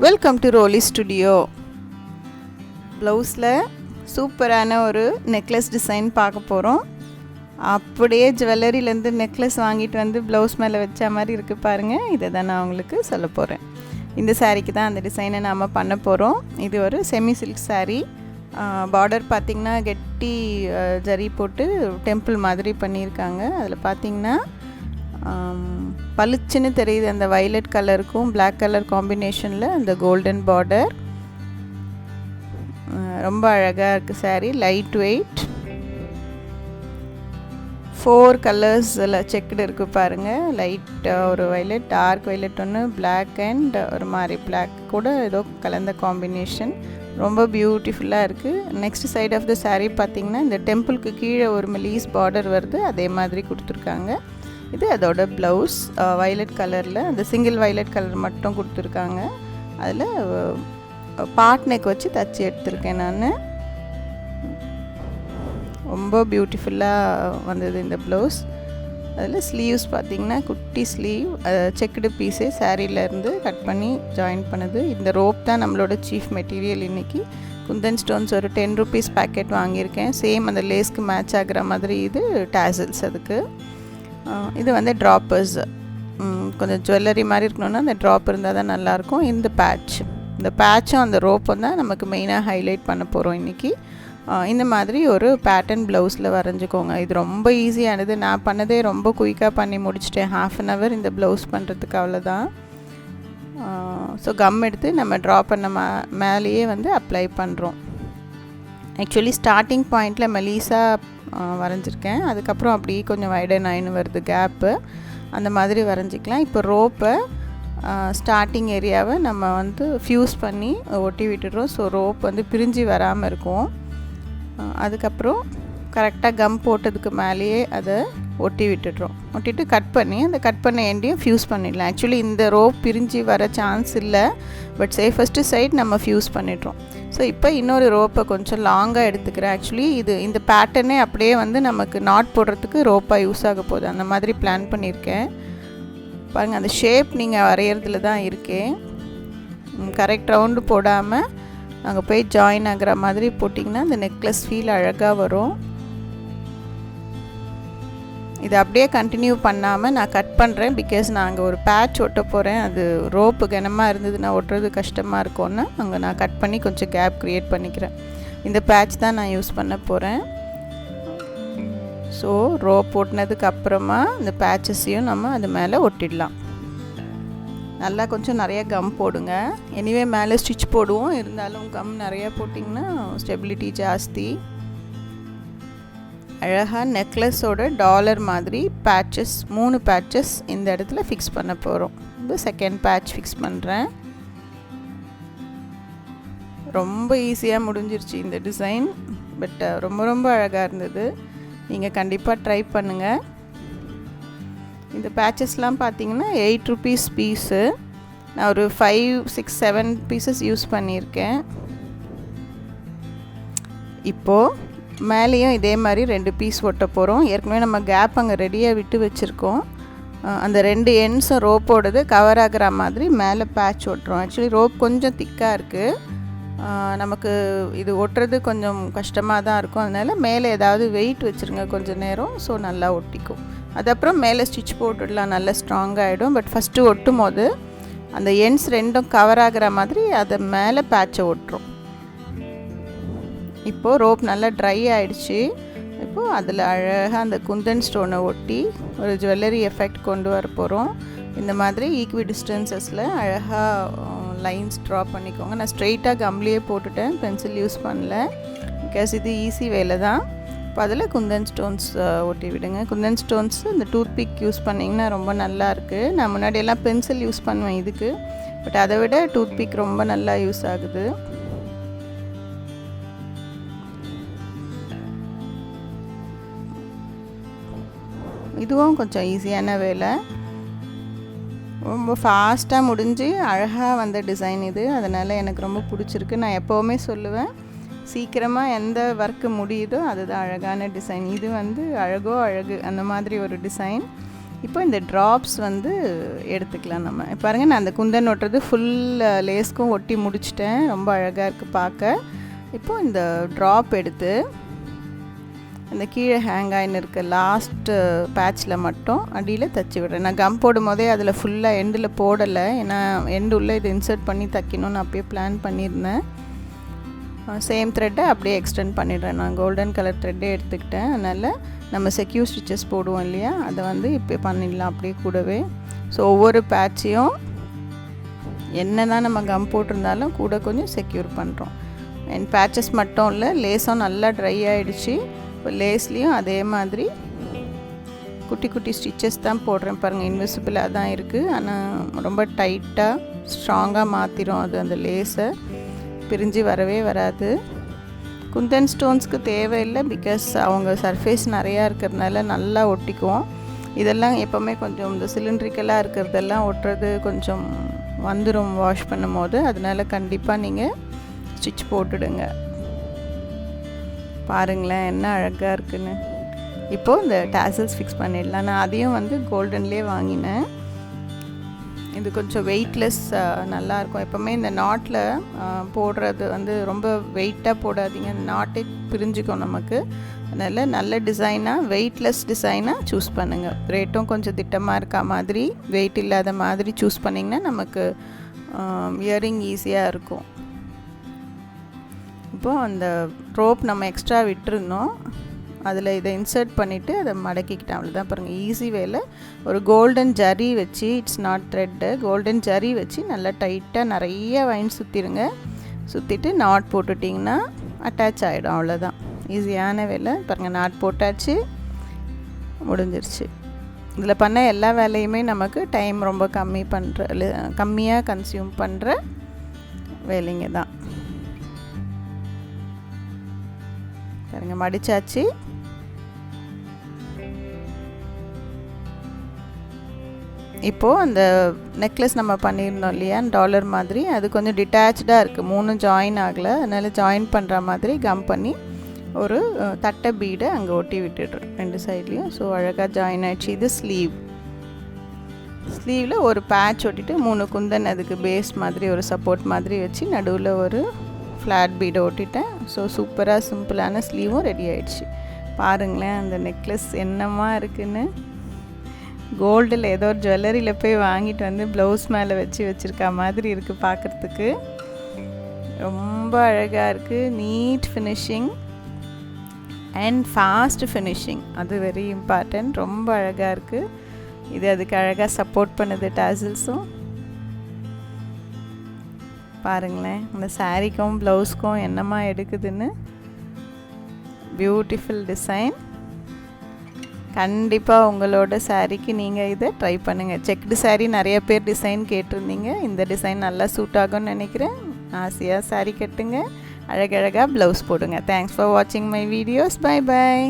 Welcome to ரோலி studio. ப்ளவுஸில் சூப்பரான ஒரு நெக்லஸ் டிசைன் பார்க்க போகிறோம். அப்படியே ஜுவல்லரியிலேருந்து நெக்லஸ் வாங்கிட்டு வந்து ப்ளவுஸ் மேலே வச்ச மாதிரி இருக்குது பாருங்கள். இதை தான் நான் உங்களுக்கு சொல்ல போகிறேன். இந்த சாரீக்கு தான் அந்த டிசைனை நாம் பண்ண போகிறோம். இது ஒரு செமி சில்க் சாரீ. பார்டர் பார்த்திங்கன்னா கெட்டி ஜரி போட்டு டெம்பிள் மாதிரி பண்ணியிருக்காங்க. அதில் பார்த்திங்கன்னா பளிச்சுன்னு தெரியுது அந்த வைலட் கலருக்கும் பிளாக் கலர் காம்பினேஷனில் அந்த கோல்டன் பார்டர். ரொம்ப அழகாக இருக்குது சாரீ. Light weight. 4 கலர்ஸில் செக்குடு இருக்குது பாருங்கள். லைட் ஒரு வைலட், டார்க் வைலட் ஒன்று, பிளாக் அண்ட் ஒரு மாதிரி பிளாக் கூட ஏதோ கலந்த காம்பினேஷன். ரொம்ப பியூட்டிஃபுல்லாக இருக்குது. Next side of the sari பார்த்திங்கன்னா இந்த டெம்பிளுக்கு கீழே ஒரு மெலீஸ் பார்டர் வருது, அதே மாதிரி கொடுத்துருக்காங்க. இது அதோட ப்ளவுஸ் வைலட் கலரில், அந்த சிங்கிள் வைலட் கலர் மட்டும் கொடுத்துருக்காங்க. அதில் பாட் நெக் வச்சு தச்சு எடுத்திருக்கேன் நான். ரொம்ப பியூட்டிஃபுல்லாக வந்தது இந்த ப்ளவுஸ். அதில் ஸ்லீவ்ஸ் பார்த்திங்கன்னா குட்டி ஸ்லீவ், செக்குடு பீஸே சாரீலேருந்து கட் பண்ணி ஜாயின் பண்ணுது. இந்த ரோப் தான் நம்மளோட சீஃப் மெட்டீரியல் இன்றைக்கி. குந்தன் ஸ்டோன்ஸ் ஒரு 10 rupees பேக்கெட் வாங்கியிருக்கேன். சேம் அந்த லேஸ்க்கு மேட்ச் ஆகிற மாதிரி இது டாசல்ஸ். அதுக்கு இது வந்து ட்ராப்பர்ஸ். கொஞ்சம் ஜுவல்லரி மாதிரி இருக்கணும்னா அந்த ட்ராப் இருந்தால் தான் நல்லாயிருக்கும். இந்த பேட்சும் அந்த ரோப்பும் தான் நமக்கு மெயினாக ஹைலைட் பண்ண போகிறோம் இன்றைக்கி. இந்த மாதிரி ஒரு பேட்டர்ன் ப்ளவுஸில் வரைஞ்சிக்கோங்க. இது ரொம்ப ஈஸியானது. நான் பண்ணதே ரொம்ப குயிக்காக பண்ணி முடிச்சிட்டேன். 1/2 hour இந்த ப்ளவுஸ் பண்ணுறதுக்கு, அவ்வளோதான். ஸோ கம் எடுத்து நம்ம ட்ரா பண்ண மேலேயே வந்து அப்ளை பண்ணுறோம். ஆக்சுவலி ஸ்டார்டிங் பாயிண்டில் மெலீஸாக வரைஞ்சிருக்கேன். அதுக்கப்புறம் அப்படியே கொஞ்சம் வைடன் ஆயின்னு வருது கேப்பு. அந்த மாதிரி வரைஞ்சிக்கலாம். இப்போ ரோப்பை ஸ்டார்டிங் ஏரியாவை நம்ம வந்து ஃப்யூஸ் பண்ணி ஒட்டி விட்டுடுறோம். ஸோ ரோப் வந்து பிரிஞ்சு வராமல் இருக்கும். அதுக்கப்புறம் கரெக்டாக கம் போட்டதுக்கு மேலேயே அதை ஒட்டி விட்டுடுறோம். ஒட்டிட்டு கட் பண்ணி அந்த கட் பண்ண எண்டையும் ஃப்யூஸ் பண்ணிடலாம். ஆக்சுவலி இந்த ரோப் பிரிஞ்சு வர சான்ஸ் இல்லை, பட் சேஃபஸ்ட்டு சைட் நம்ம ஃப்யூஸ் பண்ணிடுறோம். ஸோ இப்போ இன்னொரு ரோப்பை கொஞ்சம் லாங்காக எடுத்துக்கிறேன். ஆக்சுவலி இந்த பேட்டர்னே அப்படியே வந்து நமக்கு நாட் போடுறதுக்கு ரோப்பாக யூஸ் ஆக போகுது. அந்த மாதிரி பிளான் பண்ணியிருக்கேன் பாருங்கள். அந்த ஷேப் நீங்கள் வரைகிறதுல தான் இருக்கேன். கரெக்ட் ரவுண்டு போடாமல் அங்கே போய் ஜாயின் ஆகிற மாதிரி போட்டிங்கன்னா அந்த நெக்லஸ் ஃபீல் அழகாக வரும். இது அப்படியே கண்டினியூ பண்ணாமல் நான் கட் பண்ணுறேன். பிகாஸ் நான் அங்கே ஒரு பேட்ச் ஒட்ட போகிறேன். அது ரோப்பு கனமாக இருந்ததுன்னா ஒட்டுறது கஷ்டமாக இருக்கும்னு அங்கே நான் கட் பண்ணி கொஞ்சம் கேப் க்ரியேட் பண்ணிக்கிறேன். இந்த பேட்ச் தான் நான் யூஸ் பண்ண போகிறேன். ஸோ ரோப் ஒட்டினதுக்கு அப்புறமா இந்த பேட்சஸையும் நம்ம அது மேலே ஒட்டிடலாம். நல்லா கொஞ்சம் நிறைய கம் போடுங்க. எனிவே மேலே ஸ்டிச் போடுவோம், இருந்தாலும் கம் நிறையா போட்டிங்கன்னா ஸ்டெபிலிட்டி ஜாஸ்தி. அழகாக நெக்லஸோட டாலர் மாதிரி பேட்சஸ் 3 பேட்சஸ் இந்த இடத்துல ஃபிக்ஸ் பண்ண போகிறோம். இது செகண்ட் பேட்ச் ஃபிக்ஸ் பண்ணுறேன். ரொம்ப ஈஸியாக முடிஞ்சிருச்சு இந்த டிசைன். பட் ரொம்ப ரொம்ப அழகாக இருந்தது. நீங்கள் கண்டிப்பாக ட்ரை பண்ணுங்கள். இந்த பேட்சஸ்லாம் பார்த்தீங்கன்னா 8 rupees பீஸு. நான் ஒரு 5, 6, 7 பீசஸ் யூஸ் பண்ணியிருக்கேன். இப்போது மேலேயும் இதே மாதிரி 2 பீஸ் ஒட்ட போகிறோம். ஏற்கனவே நம்ம கேப் அங்கே ரெடியாக விட்டு வச்சுருக்கோம். அந்த 2 எண்ட்ஸும் ரோப்போடது கவர் ஆகிற மாதிரி மேலே பேட்ச் ஒட்டுறோம். ஆக்சுவலி ரோப் கொஞ்சம் திக்காக இருக்குது. நமக்கு இது ஒட்டுறது கொஞ்சம் கஷ்டமாக தான் இருக்கும். அதனால் மேலே ஏதாவது வெயிட் வச்சுருங்க கொஞ்சம் நேரம். ஸோ நல்லா ஒட்டிக்கும். அதுக்கப்புறம் மேலே ஸ்டிச் போட்டுடலாம், நல்லா ஸ்ட்ராங்காகிடும். பட் ஃபஸ்ட்டு ஒட்டும் போது அந்த எண்ட்ஸ் 2ம் கவர் ஆகிற மாதிரி அதை மேலே பேட்சை ஒட்டுறோம். இப்போது ரோப் நல்லா ட்ரை ஆகிடுச்சு. இப்போது அதில் அழகாக அந்த குந்தன் ஸ்டோனை ஒட்டி ஒரு ஜுவல்லரி எஃபெக்ட் கொண்டு வர போகிறோம். இந்த மாதிரி ஈக்வி டிஸ்டன்சஸில் அழகாக லைன்ஸ் ட்ரா பண்ணிக்கோங்க. நான் ஸ்ட்ரெயிட்டாக கம்லேயே போட்டுட்டேன், பென்சில் யூஸ் பண்ணல. பிகாஸ் இது ஈஸி வேலை தான். இப்போ அதில் குந்தன் ஸ்டோன்ஸ் ஒட்டி விடுங்க. குந்தன் ஸ்டோன்ஸ் இந்த டூத் பிக் யூஸ் பண்ணிங்கன்னா ரொம்ப நல்லா இருக்குது. நான் முன்னாடியெல்லாம் பென்சில் யூஸ் பண்ணுவேன் இதுக்கு, பட் அதை விட டூத் பிக் ரொம்ப நல்லா யூஸ் ஆகுது. இதுவும் கொஞ்சம் ஈஸியான வேலை. ரொம்ப ஃபாஸ்ட்டாக முடிஞ்சு அழகாக வந்த டிசைன் இது. அதனால் எனக்கு ரொம்ப பிடிச்சிருக்கு. நான் எப்போவுமே சொல்லுவேன், சீக்கிரமாக எந்த ஒர்க்கு முடியுதோ அதுதான் அழகான டிசைன். இது வந்து அழகோ அழகு அந்த மாதிரி ஒரு டிசைன். இப்போ இந்த ட்ராப்ஸ் வந்து எடுத்துக்கலாம் நம்ம. பாருங்கள், நான் அந்த குந்தன் ஒட்டுறது ஃபுல் லேஸ்க்கும் ஒட்டி முடிச்சிட்டேன். ரொம்ப அழகாக இருக்குது பார்க்க. இப்போது இந்த ட்ராப் எடுத்து அந்த கீழே ஹேங் ஆகின்னு இருக்க லாஸ்ட்டு பேட்சில் மட்டும் அடியில் தைச்சி விடுறேன். நான் கம் போடும் போதே அதில் ஃபுல்லாக எண்டில் போடலை, ஏன்னா எண்டு உள்ளே இதை இன்சர்ட் பண்ணி தைக்கணும்னு அப்பயே பிளான் பண்ணியிருந்தேன். சேம் த்ரெட்டை அப்படியே எக்ஸ்டெண்ட் பண்ணிடுறேன். நான் கோல்டன் கலர் த்ரெட்டே எடுத்துக்கிட்டேன். அதனால் நம்ம செக்யூர் ஸ்டிச்சஸ் போடுவோம் இல்லையா, அதை வந்து இப்போ பண்ணிடலாம் அப்படியே கூடவே. ஸோ ஒவ்வொரு பேட்சையும் என்ன தான் நம்ம கம் போட்டிருந்தாலும் கூட கொஞ்சம் செக்யூர் பண்ணுறோம். அண்ட் பேட்சஸ் மட்டும் இல்லை, லேஸும் நல்லா ட்ரை ஆகிடுச்சு. இப்போ லேஸ்லேயும் அதே மாதிரி குட்டி குட்டி ஸ்டிச்சஸ் தான் போடுறேன். பாருங்கள், இன்விசிபிளாக தான் இருக்குது, ஆனால் ரொம்ப டைட்டாக ஸ்ட்ராங்காக மாற்றிடும் அது அந்த லேஸை. பிரிஞ்சு வரவே வராது. குந்தன் ஸ்டோன்ஸ்க்கு தேவையில்லை, பிகாஸ் அவங்க சர்ஃபேஸ் நிறையா இருக்கிறதுனால நல்லா ஒட்டிக்குவோம். இதெல்லாம் எப்போவுமே கொஞ்சம் இந்த சிலிண்ட்ரிக்கலாக இருக்கிறதெல்லாம் ஒட்டுறது கொஞ்சம் வந்துடும் வாஷ் பண்ணும் போது. அதனால் கண்டிப்பாக நீங்கள் ஸ்டிச் போட்டுடுங்க. பாருங்களேன் என்ன அழகாக இருக்குன்னு. இப்போது இந்த டாசல்ஸ் ஃபிக்ஸ் பண்ணிடலாம். நான் அதையும் வந்து கோல்டன்லேயே வாங்கினேன். இது கொஞ்சம் வெயிட்லெஸ், நல்லாயிருக்கும். எப்போவுமே இந்த நாட்டில் போடுறது வந்து ரொம்ப வெயிட்டாக போடாதீங்க, நாட்டே பிரிஞ்சுக்கும் நமக்கு. அதனால் நல்ல டிசைனாக, வெயிட்லெஸ் டிசைனாக சூஸ் பண்ணுங்கள். ரேட்டும் கொஞ்சம் திட்டமாக இருக்க மாதிரி, வெயிட் இல்லாத மாதிரி சூஸ் பண்ணிங்கன்னா நமக்கு இயரிங் ஈஸியாக இருக்கும். இப்போது அந்த ரோப் நம்ம எக்ஸ்ட்ரா விட்டுருந்தோம், அதில் இதை இன்சர்ட் பண்ணிவிட்டு அதை மடக்கிக்கிட்டேன். அவ்வளோதான். பாருங்கள், ஈஸி வேலை. ஒரு கோல்டன் ஜரி வச்சு, it's not thread, golden zari வச்சு நல்லா டைட்டாக நிறைய வைன் சுற்றிடுங்க. சுற்றிட்டு நாட் போட்டுட்டிங்கன்னா அட்டாச் ஆகிடும். அவ்வளோதான், ஈஸியான வேலை. பாருங்கள், நாட் போட்டாச்சு, முடிஞ்சிருச்சு. இதில் பண்ண எல்லா வேலையுமே நமக்கு டைம் ரொம்ப கம்மியாக கன்சியூம் பண்ணுற வேலைங்க தான். பாருங்கள், மடிச்சாச்சு. இப்போது அந்த நெக்லஸ் நம்ம பண்ணியிருந்தோம் இல்லையா, டாலர் மாதிரி, அது கொஞ்சம் டிட்டாச்சாக இருக்குது, 3 ஜாயின் ஆகலை. அதனால் ஜாயின் பண்ணுற மாதிரி கம் பண்ணி ஒரு தட்டை பீடை அங்கே ஒட்டி விட்டுடுறேன் 2 சைட்லேயும். ஸோ அழகாக ஜாயின் ஆகிடுச்சு. இது ஸ்லீவில் ஒரு பேட்ச் ஒட்டிட்டு 3 குந்தன் அதுக்கு பேஸ் மாதிரி ஒரு சப்போர்ட் மாதிரி வச்சு நடுவில் ஒரு ஃப்ளாட் பீடை ஒட்டிட்டேன். ஸோ சூப்பராக சிம்பிளான ஸ்லீவும் ரெடி ஆகிடுச்சு. பாருங்களேன் அந்த நெக்லஸ் என்னமா இருக்குன்னு. கோல்டில் ஏதோ ஒரு ஜுவல்லரியில் போய் வாங்கிட்டு வந்து ப்ளவுஸ் மேலே வச்சுருக்க மாதிரி இருக்குது பார்க்குறதுக்கு. ரொம்ப அழகாக இருக்குது. NEET finishing and fast finishing, அது வெரி இம்பார்ட்டன்ட். ரொம்ப அழகாக இருக்குது. இது அதுக்கு அழகாக சப்போர்ட் பண்ணுது டாசல்ஸும். பாருங்களேன் இந்த சாரீக்கும் ப்ளவுஸ்க்கும் என்னமா எடுக்குதுன்னு. Beautiful design. கண்டிப்பாக உங்களோட சாரீக்கு நீங்கள் இதை ட்ரை பண்ணுங்கள். செக்டு சாரீ நிறைய பேர் டிசைன் கேட்டிருந்தீங்க. இந்த டிசைன் நல்லா சூட் ஆகும்னு நினைக்கிறேன். ஆசையாக சாரீ கட்டுங்க, அழகழகாக ப்ளவுஸ் போடுங்க. தேங்க்ஸ் ஃபார் வாட்சிங் மை வீடியோஸ். Bye bye.